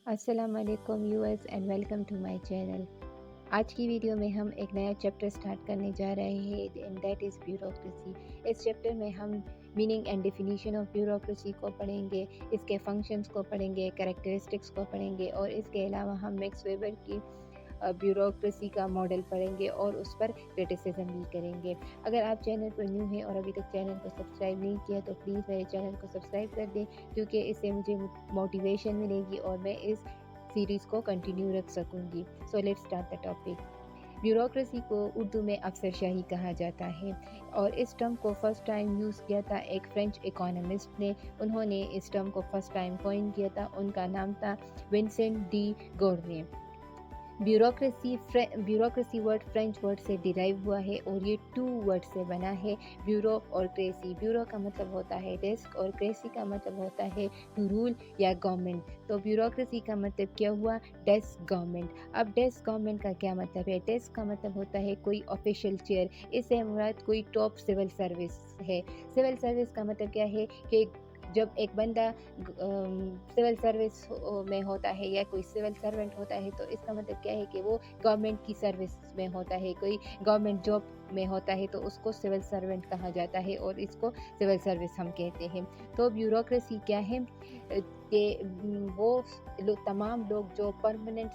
अस्सलाम वालेकुम viewers and welcome to my channel. आज की वीडियो में हम एक नया चैप्टर स्टार्ट करने जा रहे हैं एंड दैट इज़ ब्यूरोक्रेसी। इस चैप्टर में हम meaning and definition of bureaucracy को पढ़ेंगे, इसके फंक्शंस को पढ़ेंगे, कैरेक्टरिस्टिक्स को पढ़ेंगे और इसके अलावा हम मैक्स वेबर की ब्यूरोक्रेसी का मॉडल पढ़ेंगे और उस पर क्रिटिसिज्म भी करेंगे। अगर आप चैनल पर न्यू हैं और अभी तक चैनल को सब्सक्राइब नहीं किया तो प्लीज़ मेरे चैनल को सब्सक्राइब कर दें, क्योंकि इससे मुझे मोटिवेशन मिलेगी और मैं इस सीरीज़ को कंटिन्यू रख सकूँगी। So let's start the topic. Bureaucracy को उर्दू में अफसरशाही कहा जाता है और इस टर्म को फर्स्ट टाइम यूज़ किया था एक फ्रेंच इकोनॉमिस्ट ने। उन्होंने इस टर्म को फर्स्ट टाइम कॉइन किया था, उनका नाम था Vincent de Gournay. Bureaucracy word French word से डिराइव हुआ है और ये टू वर्ड से बना है, ब्यूरो और क्रेसी। ब्यूरो का मतलब होता है डेस्क और क्रेसी का मतलब होता है टू रूल या गवर्नमेंट। तो ब्यूरोक्रेसी का मतलब क्या हुआ? Desk government. अब डेस्क गवर्नमेंट का क्या मतलब है? डेस्क का मतलब होता है कोई ऑफिशियल चेयर, इससे मुराद कोई टॉप सिविल सर्विस है। सिविल सर्विस का मतलब क्या है कि जब एक बंदा सिविल सर्विस में होता है या कोई सिविल सर्वेंट होता है तो इसका मतलब क्या है कि वो गवर्नमेंट की सर्विस में होता है, कोई गवर्नमेंट जॉब में होता है तो उसको सिविल सर्वेंट कहा जाता है और इसको सिविल सर्विस हम कहते हैं। तो ब्यूरोक्रेसी क्या है कि वो तमाम लोग जो परमानेंट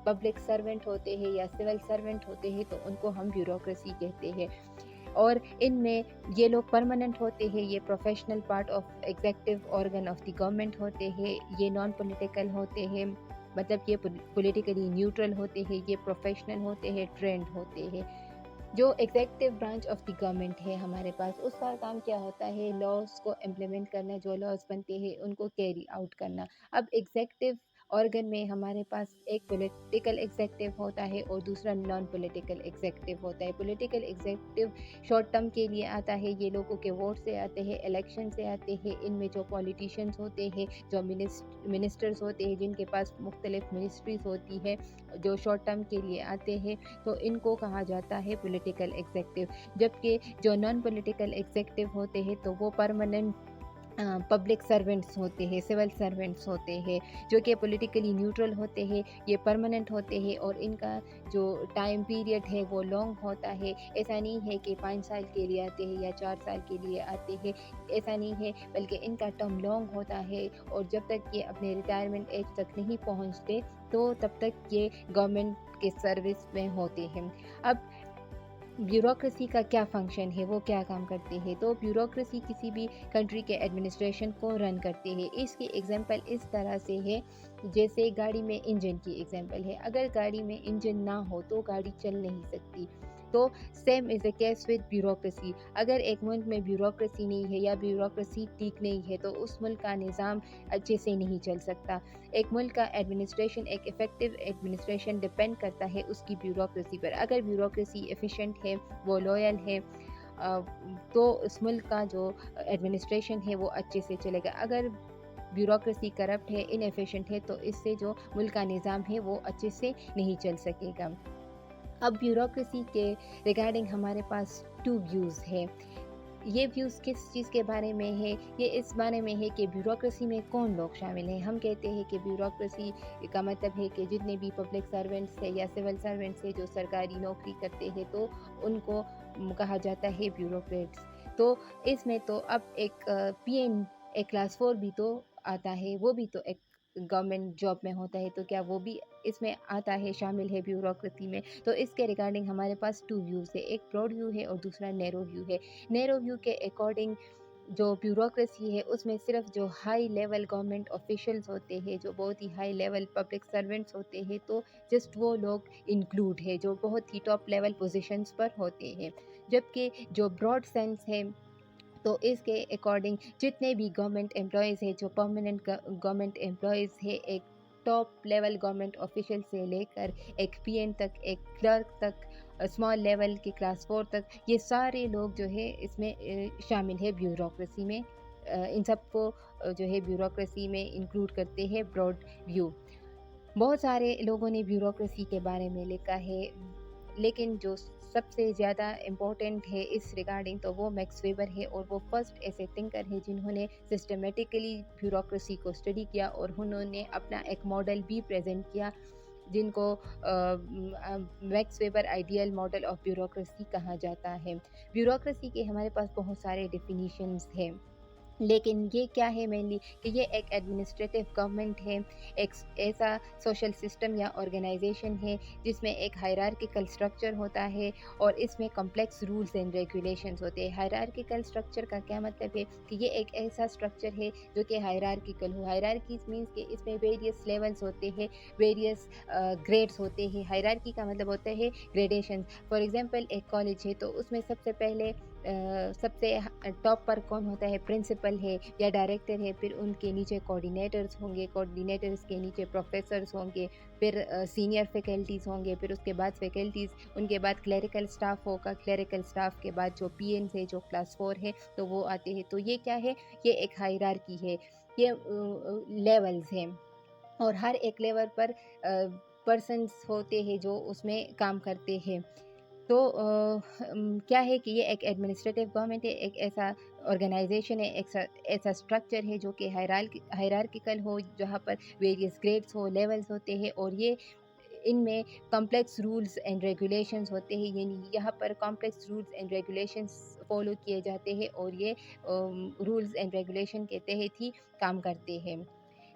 पब्लिक सर्वेंट होते हैं या सिविल सर्वेंट होते हैं तो उनको हम ब्यूरोक्रेसी कहते हैं। और इनमें ये लोग परमानेंट होते हैं, ये professional part of executive organ of the government होते हैं, ये नॉन पॉलिटिकल होते हैं, मतलब ये पॉलिटिकली न्यूट्रल होते हैं, ये प्रोफेशनल होते हैं, ट्रेंड होते हैं। जो executive branch of the government है हमारे पास, उसका काम क्या होता है? लॉज को इम्प्लीमेंट करना, जो लॉज बनते हैं उनको कैरी आउट करना। अब एग्जेक्टिव ऑर्गन में हमारे पास एक पॉलिटिकल एग्जेक्टिव होता है और दूसरा नॉन पॉलिटिकल एग्जेक्टिव होता है। पॉलिटिकल एग्जेक्टिव शॉर्ट टर्म के लिए आता है, ये लोगों के वोट से आते हैं, इलेक्शन से आते हैं। इनमें जो पॉलिटिशियंस होते हैं, जो मिनिस्टर्स होते हैं, जिनके पास मुख्तलिफ मिनिस्ट्रीज होती है, जो शॉर्ट टर्म के लिए आते हैं, तो इनको कहा जाता है पॉलिटिकल एग्जेक्टिव। जबकि जो नॉन पॉलिटिकल एग्जेक्टिव होते हैं तो वो परमानेंट पब्लिक सर्वेंट्स होते हैं, सिविल सर्वेंट्स होते हैं, जो कि पॉलिटिकली न्यूट्रल होते हैं, ये परमानेंट होते हैं और इनका जो टाइम पीरियड है वो लॉन्ग होता है। ऐसा नहीं है कि 5 साल के लिए आते हैं या 4 साल के लिए आते हैं, ऐसा नहीं है, बल्कि इनका टर्म लॉन्ग होता है और जब तक ये अपने रिटायरमेंट एज तक नहीं पहुंचते तो तब तक ये गवर्नमेंट के सर्विस में होते हैं। अब ब्यूरोक्रेसी का क्या फंक्शन है, वो क्या काम करते हैं? तो ब्यूरोक्रेसी किसी भी कंट्री के एडमिनिस्ट्रेशन को रन करते हैं। इसकी एग्जांपल इस तरह से है जैसे गाड़ी में इंजन की एग्जांपल है। अगर गाड़ी में इंजन ना हो तो गाड़ी चल नहीं सकती। तो same is the case with bureaucracy. अगर एक मुल्क में ब्यूरोक्रेसी नहीं है या ब्यूरोक्रेसी ठीक नहीं है तो उस मुल्क का निज़ाम अच्छे से नहीं चल सकता। एक मुल्क का एडमिनिस्ट्रेशन, एक इफ़ेक्टिव एडमिनिस्ट्रेशन डिपेंड करता है उसकी ब्यूरोक्रेसी पर। अगर ब्यूरोक्रेसी एफिशिएंट है, वो लॉयल है, तो उस मुल्क का जो एडमिनिस्ट्रेशन है वो अच्छे से चलेगा। अगर ब्यूरोक्रेसी करप्ट है, इनएफिशिएंट है, तो इससे जो मुल्क का निज़ाम है वो अच्छे से नहीं चल सकेगा। अब ब्यूरोक्रेसी के रिगार्डिंग हमारे पास 2 व्यूज़ है। ये व्यूज़ किस चीज़ के बारे में है? ये इस बारे में है कि ब्यूरोक्रेसी में कौन लोग शामिल हैं। हम कहते हैं कि ब्यूरोक्रेसी का मतलब है कि जितने भी पब्लिक सर्वेंट्स हैं या सिविल सर्वेंट्स हैं जो सरकारी नौकरी करते हैं तो उनको कहा जाता है ब्यूरोक्रेट्स। तो इसमें तो अब एक पीएन, एक क्लास 4 भी तो आता है, वो भी तो एक गवर्नमेंट जॉब में होता है, तो क्या वो भी इसमें आता है, शामिल है ब्यूरोक्रेसी में? तो इसके रिगार्डिंग हमारे पास 2 व्यूज़ है, एक ब्रॉड व्यू है और दूसरा नैरो व्यू है। नैरो व्यू के अकॉर्डिंग जो ब्यूरोक्रेसी है उसमें सिर्फ जो हाई लेवल गवर्नमेंट ऑफिशियल्स होते हैं, जो बहुत ही हाई लेवल पब्लिक सर्वेंट्स होते हैं, तो जस्ट वो लोग इंक्लूड है जो बहुत ही टॉप लेवल पोजीशंस पर होते हैं। जबकि जो ब्रॉड सेंस है तो इसके अकॉर्डिंग जितने भी गवर्नमेंट एम्प्लॉयज़ हैं, जो परमानेंट गवर्नमेंट एम्प्लॉयज़ है, एक टॉप लेवल गवर्नमेंट ऑफिशियल से लेकर एक पीएन तक, एक क्लर्क तक, स्मॉल लेवल की क्लास 4 तक, ये सारे लोग जो है इसमें शामिल है ब्यूरोक्रेसी में। इन सबको जो है ब्यूरोक्रेसी में इंक्लूड करते हैं ब्रॉड व्यू। बहुत सारे लोगों ने ब्यूरोक्रेसी के बारे में लिखा है। लेकिन जो सबसे ज़्यादा इम्पोर्टेंट है इस रिगार्डिंग तो वो मैक्स वेबर है, और वो फर्स्ट ऐसे थिंकर है जिन्होंने सिस्टमेटिकली ब्यूरोक्रेसी को स्टडी किया और उन्होंने अपना एक मॉडल भी प्रेजेंट किया जिनको max weber ideal model of bureaucracy कहा जाता है। ब्यूरोक्रेसी के हमारे पास बहुत सारे डेफिनेशंस हैं, लेकिन ये क्या है मेनली कि ये एक एडमिनिस्ट्रेटिव गवर्नमेंट है, एक ऐसा सोशल सिस्टम या ऑर्गेनाइजेशन है जिसमें एक हायरार्किकल स्ट्रक्चर होता है और इसमें कॉम्प्लेक्स रूल्स एंड रेगुलेशंस होते हैं। हायरार्किकल स्ट्रक्चर का क्या मतलब है कि ये एक ऐसा स्ट्रक्चर है जो कि हायरार्किकल हो। हायरार्कीज मीन्स कि इसमें वेरियस लेवल्स होते हैं, वेरियस ग्रेड्स होते हैं। हायरार्की का मतलब होता है ग्रेडेशन। फॉर एग्जांपल एक कॉलेज है तो उसमें सबसे पहले सबसे टॉप पर कौन होता है, प्रिंसिपल है या डायरेक्टर है, फिर उनके नीचे कोऑर्डिनेटर्स होंगे, कोऑर्डिनेटर्स के नीचे प्रोफेसर्स होंगे, फिर सीनियर फैकल्टीज़ होंगे, फिर उसके बाद फैकल्टीज़, उनके बाद क्लरिकल स्टाफ होगा, क्लरिकल स्टाफ के बाद जो पीएन्स है जो क्लास 4 है तो वो आते हैं। तो ये क्या है, ये एक हायरार्की है, ये लेवल्स हैं और हर एक लेवल पर पर्सन्स होते हैं जो उसमें काम करते हैं। तो क्या है कि ये एक एडमिनिस्ट्रेटिव गवर्नमेंट है, एक ऐसा ऑर्गेनाइजेशन है, एक ऐसा स्ट्रक्चर है जो कि हायरार्किकल हो, जहाँ पर वेरियस ग्रेड्स हो, लेवल्स होते हैं और ये इनमें कॉम्प्लेक्स रूल्स एंड रेगुलेशंस होते हैं। यानी यहाँ पर complex rules and regulations follow किए जाते हैं और ये रूल्स एंड रेगुलेशन के तहत ही काम करते हैं।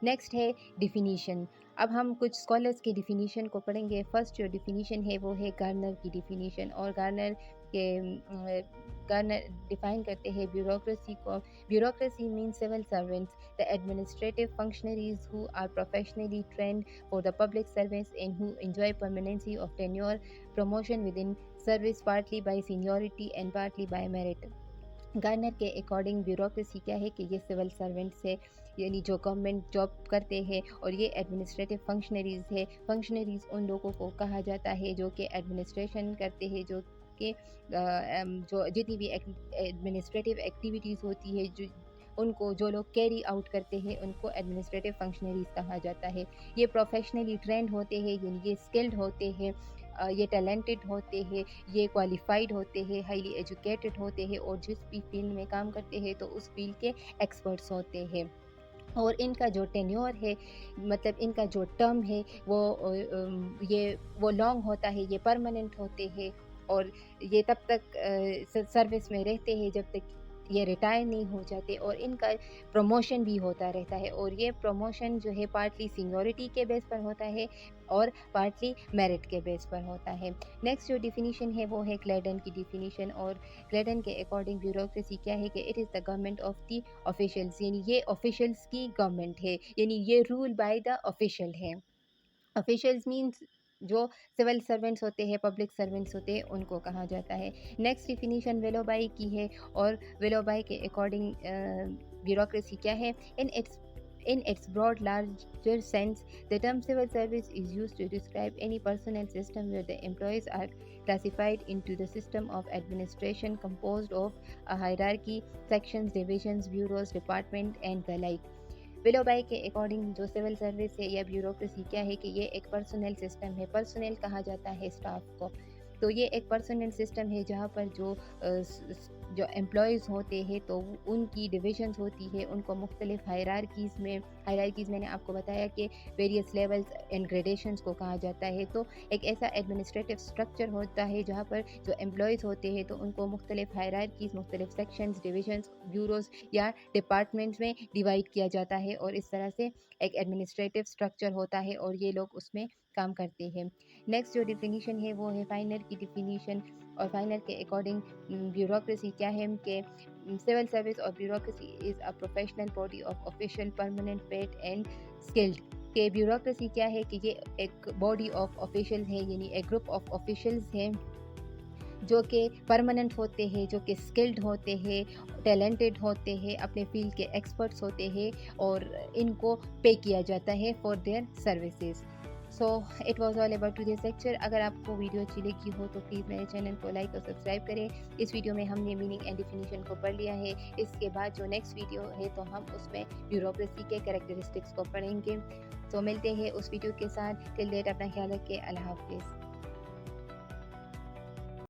नेक्स्ट है डिफिनीशन। अब हम कुछ स्कॉलर्स के डिफिनीशन को पढ़ेंगे। फर्स्ट जो डिफिनीशन है वो है गार्नर की डिफिनीशन, और गार्नर डिफाइन करते हैं ब्यूरोक्रेसी को। Bureaucracy means civil servants, the administrative functionaries who are professionally trained for the public service and who enjoy permanency of tenure, promotion within service partly by seniority and partly by merit. Garner के according bureaucracy क्या है कि ये civil servants है, यानी जो government job करते हैं, और ये एडमिनिस्ट्रेटिव फंक्शनरीज़ है। फंक्शनरीज़ उन लोगों को कहा जाता है जो कि एडमिनिस्ट्रेशन करते हैं, जो कि जो जितनी भी एडमिनिस्ट्रेटिव एक्टिविटीज़ होती है, जो लोग कैरी आउट करते हैं उनको एडमिनिस्ट्रेटिव फंक्शनरीज़ कहा जाता है। ये प्रोफेशनली ट्रेंड होते हैं, यानी ये स्किल्ड होते हैं, ये टैलेंटेड होते हैं, ये क्वालिफाइड होते हैं, हाईली एजुकेटेड होते हैं और जिस भी फील्ड में काम करते हैं तो उस फील्ड के एक्सपर्ट्स होते हैं। और इनका जो टेन्योर है, मतलब इनका जो टर्म है वो लॉन्ग होता है, ये परमानेंट होते हैं और ये तब तक सर्विस में रहते हैं जब तक ये रिटायर नहीं हो जाते, और इनका प्रमोशन भी होता रहता है, और ये प्रमोशन जो है पार्टली सीनियरिटी के बेस पर होता है और पार्टली मेरिट के बेस पर होता है। नेक्स्ट जो डिफिनीशन है वो है क्लेडन की डिफिनीशन, और क्लेडन के अकॉर्डिंग ब्यूरोक्रेसी क्या है कि it is the government of the officials, यानी ये ऑफिशियल्स की गवर्नमेंट है, यानी ये रूल बाय द ऑफिशियल है। ऑफिशियल्स मीन्स जो सिविल सर्वेंट्स होते हैं, पब्लिक सर्वेंट्स होते हैं, उनको कहा जाता है। नेक्स्ट डिफिनीशन विलोबाई की है, और विलोबाई के अकॉर्डिंग ब्यूरोक्रेसी क्या है, in its broad larger sense, the term civil service is used to describe any personnel system where the employees are classified into the system of administration composed of a hierarchy, sections, divisions, bureaus, department and the like. विलोबाई के according जो civil service है या bureaucracy क्या है कि ये एक personal system है। पर्सनल कहा जाता है स्टाफ को, तो ये एक पर्सनल सिस्टम है जहाँ पर जो एम्प्लॉयज़ होते हैं तो उनकी डिविजन्स होती है, उनको मुख्तलिफ हायरार्कीज़ मैंने आपको बताया कि वेरियस लेवल्स एंड ग्रेडेशंस को कहा जाता है। तो एक ऐसा एडमिनिस्ट्रेटिव स्ट्रक्चर होता है जहाँ पर जो एम्प्लॉयज़ होते हैं तो उनको मुख्तलिफ हायरार्कीज़, मुख्तलिफ सेक्शंस, डिविजन्स, ब्यूरोज़ या डिपार्टमेंट्स में डिवाइड किया जाता है, और इस तरह से एक एडमिनिस्ट्रेटिव स्ट्रक्चर होता है और ये लोग उसमें काम करते हैं। नेक्स्ट जो डिफिनीशन है वो है फाइनर की डिफिनीशन, और फाइनर के अकॉर्डिंग ब्यूरोक्रेसी क्या है कि सिविल सर्विस और bureaucracy is a professional body of official permanent paid and skilled. कि ब्यूरोक्रेसी क्या है कि ये एक बॉडी ऑफ ऑफिशियल्स है, यानी एक ग्रुप ऑफ ऑफिशियल्स हैं जो कि परमानेंट होते हैं, जो कि स्किल्ड होते हैं, टैलेंटेड होते हैं, अपने फील्ड के एक्सपर्ट्स होते हैं, और इनको पे किया जाता है for their services. So it was all about today's lecture. अगर आपको वीडियो अच्छी लगी हो तो प्लीज़ मेरे चैनल को लाइक और सब्सक्राइब करें। इस वीडियो में हमने मीनिंग एंड डिफिनीशन को पढ़ लिया है। इसके बाद जो नेक्स्ट वीडियो है तो हम उसमें ब्यूरोक्रेसी के कैरेक्टरिस्टिक्स को पढ़ेंगे। तो मिलते हैं उस वीडियो के साथ। टिल डेट अपना ख्याल रखिए। अल्लाह हाफिज़।